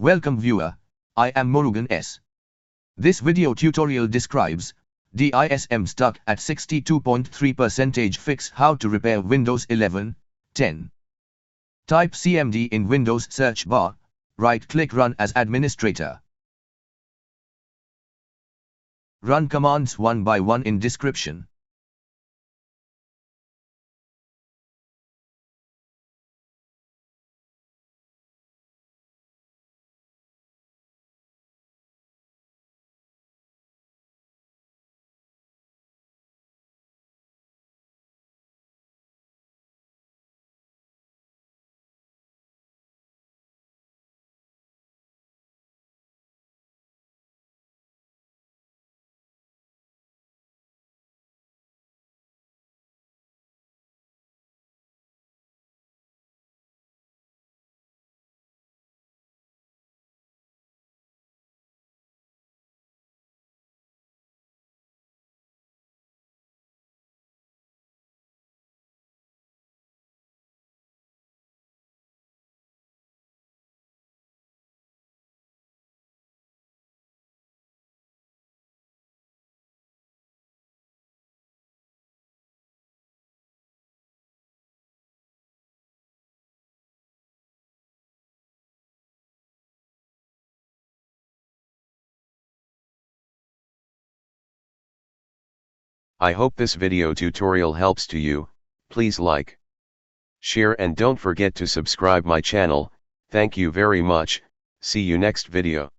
Welcome viewer, I am Murugan S. This video tutorial describes DISM stuck at 62.3% fix how to repair Windows 11, 10. Type CMD in Windows search bar, right-click Run as administrator. Run commands one by one in description. I hope this video tutorial helps to you. Please like, share and don't forget to subscribe my channel. Thank you very much. See you next video.